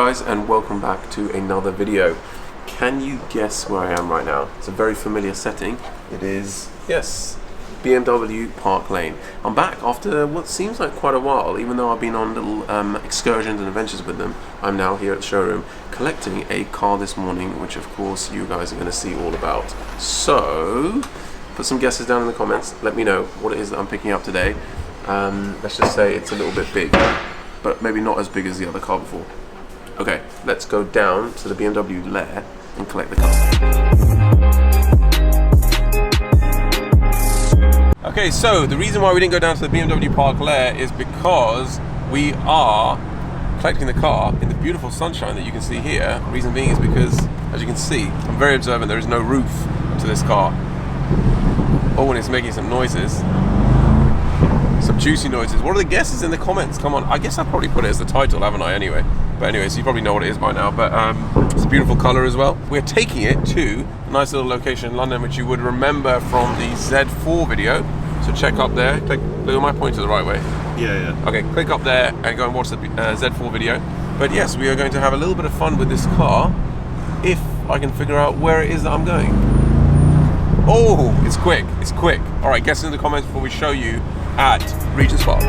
guys, and welcome back to another video. Can you guess where I am right now? It's a very familiar setting. It is, yes, BMW Park Lane. I'm back after what seems like quite a while, even though I've been on little excursions and adventures with them. I'm now here at the showroom collecting a car this morning, which of course you guys are going to see all about. So, put some guesses down in the comments. Let me know what it is that I'm picking up today. Let's just say it's a little bit big, but maybe not as big as the other car before. Okay, let's go down to the BMW lair and collect the car. Okay, so the reason why we didn't go down to the BMW Park lair is because we are collecting the car in the beautiful sunshine that you can see here. Reason being is because, as you can see, I'm very observant, there is no roof to this car. Oh, and it's making some noises. Some juicy noises. What are the guesses in the comments? Come on, I guess I'll probably put it as the title, haven't I, anyway? But anyway, so you probably know what it is by now, but it's a beautiful colour as well. We're taking it to a nice little location in London, which you would remember from the Z4 video. So check up there, click, look at my pointer the right way. Yeah. Okay, click up there and go and watch the Z4 video. But yes, we are going to have a little bit of fun with this car, if I can figure out where it is that I'm going. Oh, it's quick, it's quick. All right, guess in the comments before we show you at Regent's Park.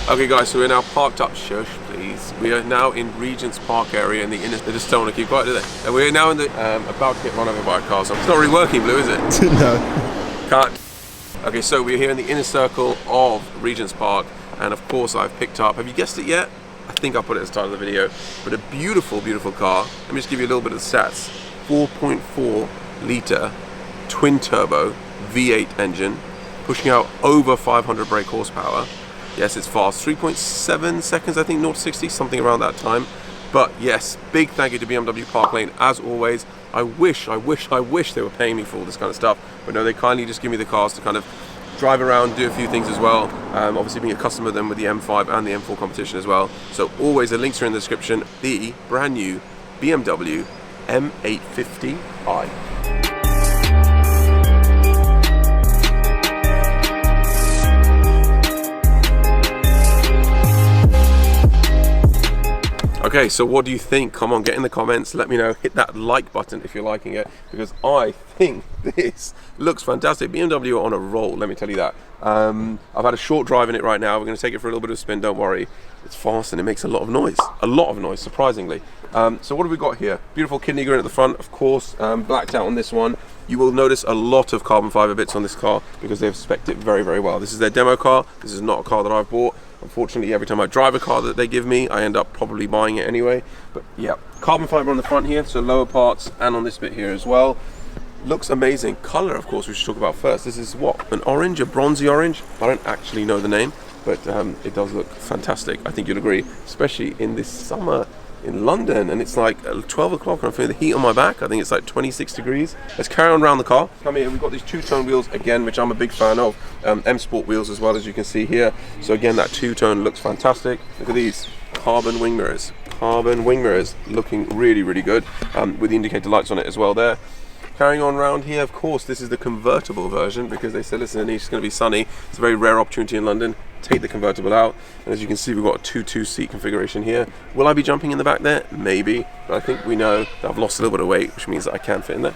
Okay guys, so we're now parked up, shush please. We are now in Regent's Park area in the inner, they just don't want to keep quiet, do they? And we're now in the, about to get run over by a car, so it's not really working, Blue, is it? No. Cut. Okay, so we're here in the inner circle of Regent's Park, and of course I've picked up, have you guessed it yet? I think I'll put it as the title of the video, but a beautiful, beautiful car. Let me just give you a little bit of the stats. 4.4 litre twin turbo V8 engine, pushing out over 500 brake horsepower. Yes, it's fast, 3.7 seconds, I think, 0 to 60, something around that time. But yes, big thank you to BMW Park Lane, as always. I wish they were paying me for all this kind of stuff, but no, they kindly just give me the cars to kind of drive around, do a few things as well. Obviously being a customer of them with the M5 and the M4 competition as well. So always, the links are in the description. The brand new BMW M850i. Okay, so what do you think? Come on, get in the comments, let me know. Hit that like button if you're liking it, because I think this looks fantastic. BMW are on a roll, let me tell you that. I've had a short drive in it right now. We're going to take it for a little bit of a spin, don't worry. It's fast and it makes a lot of noise, surprisingly. So what have we got here? Beautiful kidney green at the front, of course, blacked out on this one. You will notice a lot of carbon fiber bits on this car because they've spec'd it very, very well. This is their demo car. This is not a car that I've bought. Unfortunately, every time I drive a car that they give me, I end up probably buying it anyway. But yeah, carbon fiber on the front here, so lower parts, and on this bit here as well. Looks amazing. Color, of course, we should talk about first. This is what? An orange, a bronzy orange? I don't actually know the name, but it does look fantastic. I think you'll agree, especially in this summer in London, and it's like 12 o'clock and I'm feeling the heat on my back. I think it's like 26 degrees. Let's carry on around the car. Come here, we've got these two-tone wheels again, which I'm a big fan of. M Sport wheels as well, as you can see here. So again, that two-tone looks fantastic. Look at these carbon wing mirrors. Carbon wing mirrors looking really, really good, with the indicator lights on it as well there. Carrying on around here, of course, this is the convertible version because they said, listen, it's going to be sunny. It's a very rare opportunity in London. Take the convertible out, and as you can see, we've got a 2-2 seat configuration here. Will I be jumping in the back there? Maybe, but I think we know that I've lost a little bit of weight, which means that I can fit in there.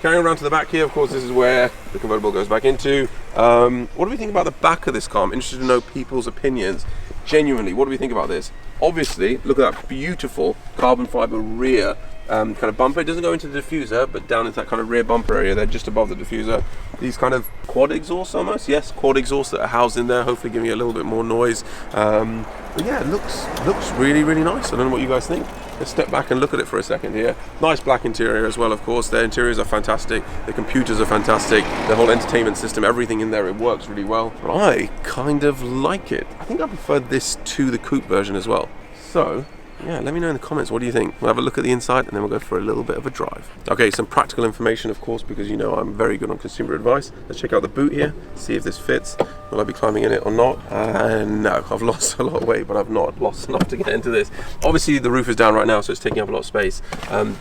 Carrying around to the back here, of course, this is where the convertible goes back into. What do we think about the back of this car? I'm interested to know people's opinions. Genuinely, what do we think about this? Obviously, look at that beautiful carbon fiber rear kind of bumper. It doesn't go into the diffuser, but down into that kind of rear bumper area there, just above the diffuser. These kind of quad exhausts almost, yes, quad exhausts that are housed in there, hopefully giving you a little bit more noise. But yeah, it looks really, really nice. I don't know what you guys think. Let's step back and look at it for a second here. Nice black interior as well, of course. Their interiors are fantastic. The computers are fantastic. The whole entertainment system, everything in there, it works really well. But I kind of like it. I think I prefer this to the coupe version as well. So Yeah, let me know in the comments, what do you think? We'll have a look at the inside and then we'll go for a little bit of a drive. Okay, some practical information, of course, because you know I'm very good on consumer advice. Let's check out the boot here, see if this fits. Will I be climbing in it or not? No, I've lost a lot of weight, but I've not lost enough to get into this. Obviously, the roof is down right now, so it's taking up a lot of space.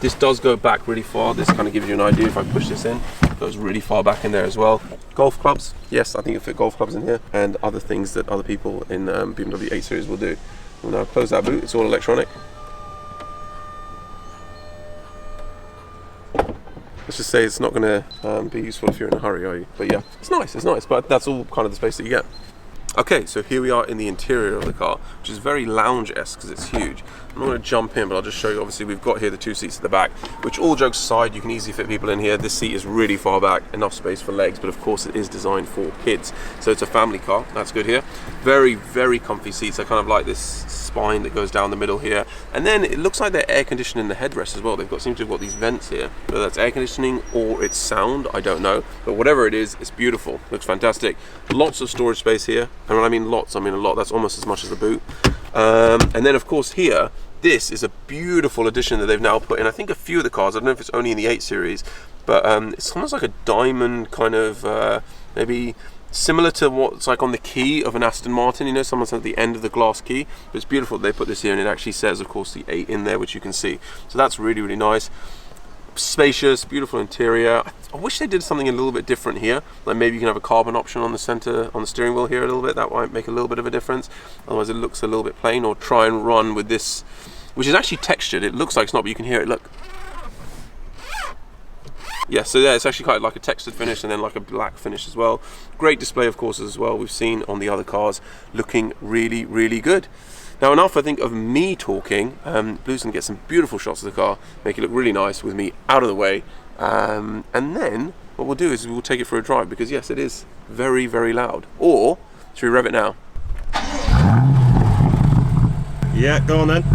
This does go back really far. This kind of gives you an idea. If I push this in, it goes really far back in there as well. Golf clubs, yes, I think it'll fit golf clubs in here, and other things that other people in BMW 8 Series will do. We'll now close that boot, it's all electronic. Let's just say it's not going to be useful if you're in a hurry, are you? But yeah, it's nice, but that's all kind of the space that you get. Okay, so here we are in the interior of the car, which is very lounge-esque because it's huge. I'm not going to jump in, but I'll just show you. Obviously, we've got here the 2 seats at the back, which, all jokes aside, you can easily fit people in here. This seat is really far back, enough space for legs, but of course it is designed for kids. So it's a family car, that's good here. Very, very comfy seats. I kind of like this spine that goes down the middle here. And then it looks like they're air conditioning the headrest as well. They've seem to have got these vents here. Whether that's air conditioning or it's sound, I don't know. But whatever it is, it's beautiful. Looks fantastic. Lots of storage space here. And when I mean lots, I mean a lot. That's almost as much as the boot. And then of course here, this is a beautiful addition that they've now put in, I think, a few of the cars. I don't know if it's only in the 8 Series, but it's almost like a diamond kind of, maybe similar to what's like on the key of an Aston Martin, you know, someone's at the end of the glass key. But it's beautiful they put this here, and it actually says, of course, the 8 in there, which you can see. So that's really, really nice. Spacious, beautiful interior. I wish they did something a little bit different here. Like maybe you can have a carbon option on the center, on the steering wheel here a little bit. That might make a little bit of a difference. Otherwise it looks a little bit plain. Or try and run with this, which is actually textured. It looks like it's not, but you can hear it. Look. Yeah, so yeah, it's actually quite like a textured finish and then like a black finish as well. Great display, of course, as well. We've seen on the other cars, looking really, really good. Now, enough, I think, of me talking. Blue's gonna get some beautiful shots of the car, make it look really nice with me out of the way. And then what we'll do is we'll take it for a drive, because yes, it is very, very loud. Or should we rev it now? Yeah, go on then.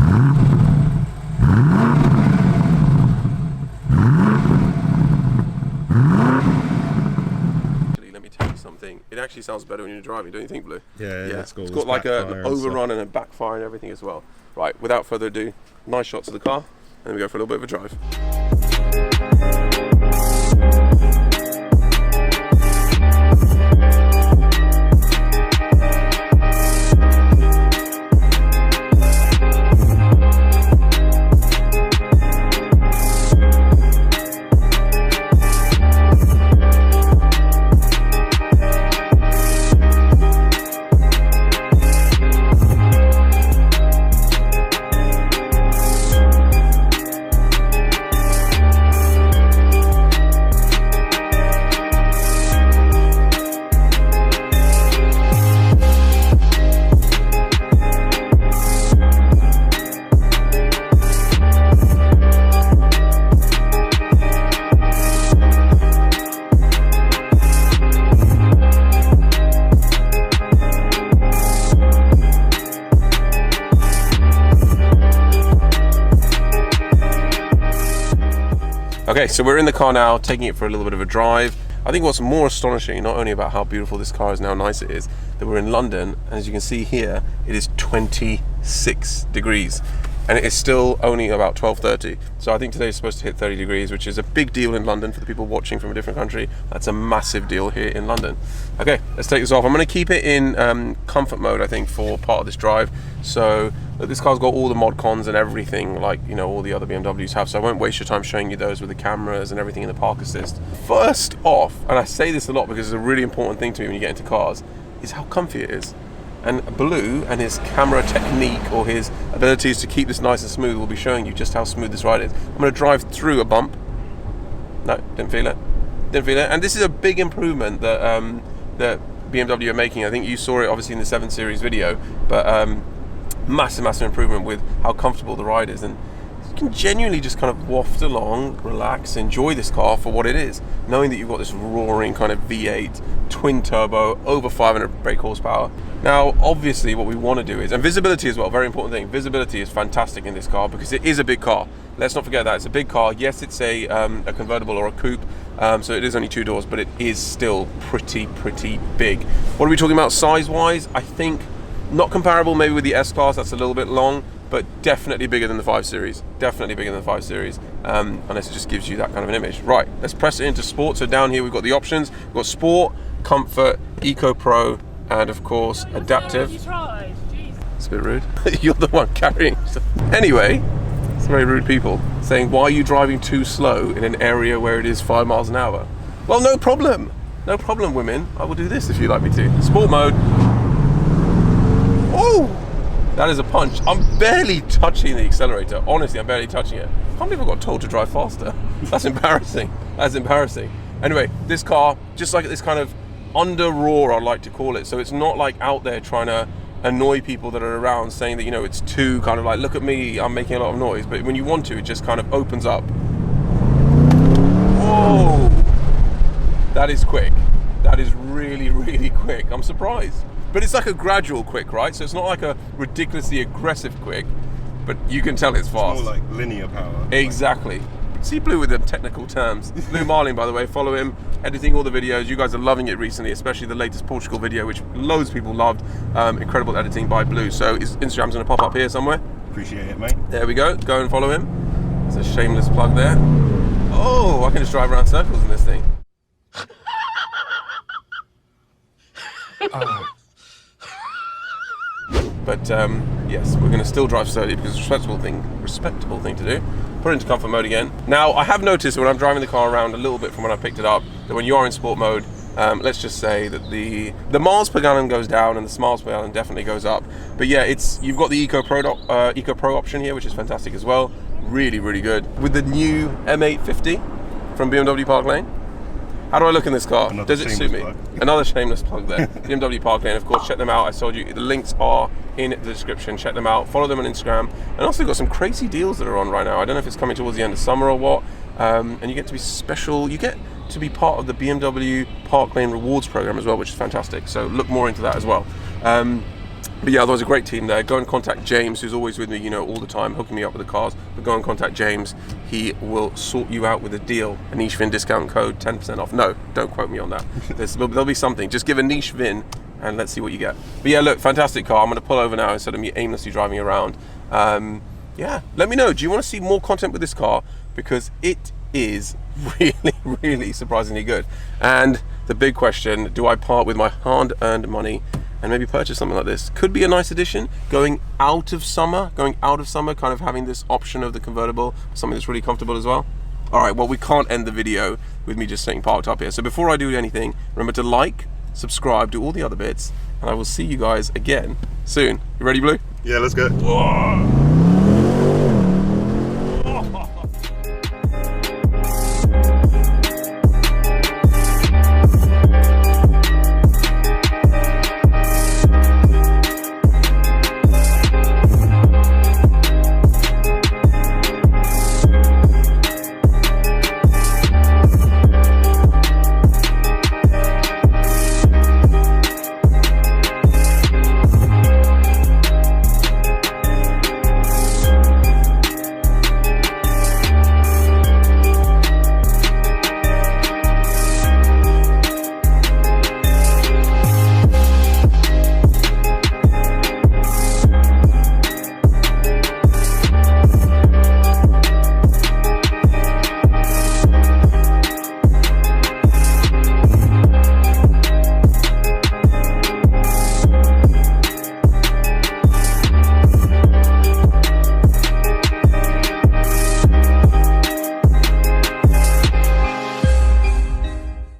It actually sounds better when you're driving, don't you think, Blue? Yeah, it's got like an overrun and a backfire and everything as well. Right, without further ado, nice shots of the car, and then we go for a little bit of a drive. Okay, so we're in the car now, taking it for a little bit of a drive. I think what's more astonishing, not only about how beautiful this car is and how nice it is, that we're in London, and as you can see here, it is 26 degrees. And it is still only about 12:30. So I think today is supposed to hit 30 degrees, which is a big deal in London for the people watching from a different country. That's a massive deal here in London. Okay, let's take this off. I'm gonna keep it in comfort mode, I think, for part of this drive. So this car's got all the mod cons and everything, like, you know, all the other BMWs have. So I won't waste your time showing you those with the cameras and everything in the park assist. First off, and I say this a lot because it's a really important thing to me when you get into cars, is how comfy it is. And Blue and his camera technique, or his abilities to keep this nice and smooth, will be showing you just how smooth this ride is. I'm going to drive through a bump. No, didn't feel it. Didn't feel it. And this is a big improvement that that BMW are making. I think you saw it obviously in the 7 Series video, but massive improvement with how comfortable the ride is. And you can genuinely just kind of waft along, relax, enjoy this car for what it is, knowing that you've got this roaring kind of V8 twin turbo, over 500 brake horsepower. Now, obviously what we want to do is, and visibility as well, very important thing, visibility is fantastic in this car because it is a big car. Let's not forget that, it's a big car. Yes, it's a convertible or a coupe, so it is only 2 doors, but it is still pretty big. What are we talking about size-wise? I think not comparable maybe with the S-Class, that's a little bit long, but definitely bigger than the 5 Series. Definitely bigger than the 5 Series. Unless it just gives you that kind of an image. Right, let's press it into Sport. So down here we've got the options. We've got Sport, Comfort, Eco Pro, and of course Adaptive. It's a bit rude. You're the one carrying stuff. Anyway, it's very rude people saying, why are you driving too slow in an area where it is 5 miles an hour? Well, no problem. No problem, women. I will do this if you'd like me to. Sport mode. Oh! That is a punch. I'm barely touching the accelerator. Honestly, I'm barely touching it. I can't believe I got told to drive faster. That's embarrassing. That's embarrassing. Anyway, this car, just like this kind of under roar, I'd like to call it. So it's not like out there trying to annoy people that are around, saying that, you know, it's too kind of like, look at me, I'm making a lot of noise. But when you want to, it just kind of opens up. Whoa! That is quick. That is really, really quick. I'm surprised. But it's like a gradual quick, right? So it's not like a ridiculously aggressive quick, but you can tell it's fast. It's more like linear power. Exactly. See Blue with them technical terms. Blue Marling, by the way, follow him, editing all the videos. You guys are loving it recently, especially the latest Portugal video, which loads of people loved. Incredible editing by Blue. So his Instagram's gonna pop up here somewhere. Appreciate it, mate. There we go. Go and follow him. It's a shameless plug there. Oh, I can just drive around circles in this thing. But yes, we're going to still drive slowly because it's a respectable thing to do. Put it into comfort mode again. Now, I have noticed when I'm driving the car around a little bit from when I picked it up, that when you are in sport mode, let's just say that the miles per gallon goes down and the miles per gallon definitely goes up. But yeah, you've got the Eco Pro option here, which is fantastic as well. Really, really good. With the new M850 from BMW Park Lane. How do I look in this car? Another Does it suit me? plug. Another shameless plug there. BMW Park Lane, of course, check them out. I told you, the links are in the description. Check them out. Follow them on Instagram. And also got some crazy deals that are on right now. I don't know if it's coming towards the end of summer or what. And you get to be special. You get to be part of the BMW Park Lane rewards program as well, which is fantastic. So look more into that as well. But yeah, there was a great team there. Go and contact James, who's always with me, you know, all the time, hooking me up with the cars. But go and contact James. He will sort you out with a deal. A niche VIN discount code, 10% off. No, don't quote me on that. There'll be something. Just give a niche VIN and let's see what you get. But yeah, look, fantastic car. I'm going to pull over now instead of me aimlessly driving around. Yeah, let me know. Do you want to see more content with this car? Because it is really, really surprisingly good. And the big question, do I part with my hard-earned money and maybe purchase something like this? Could be a nice addition going out of summer, kind of having this option of the convertible, something that's really comfortable as well. All right, well, we can't end the video with me just sitting parked up here. So before I do anything, remember to like, subscribe, do all the other bits, and I will see you guys again soon. You ready, Blue? Yeah, let's go. Whoa.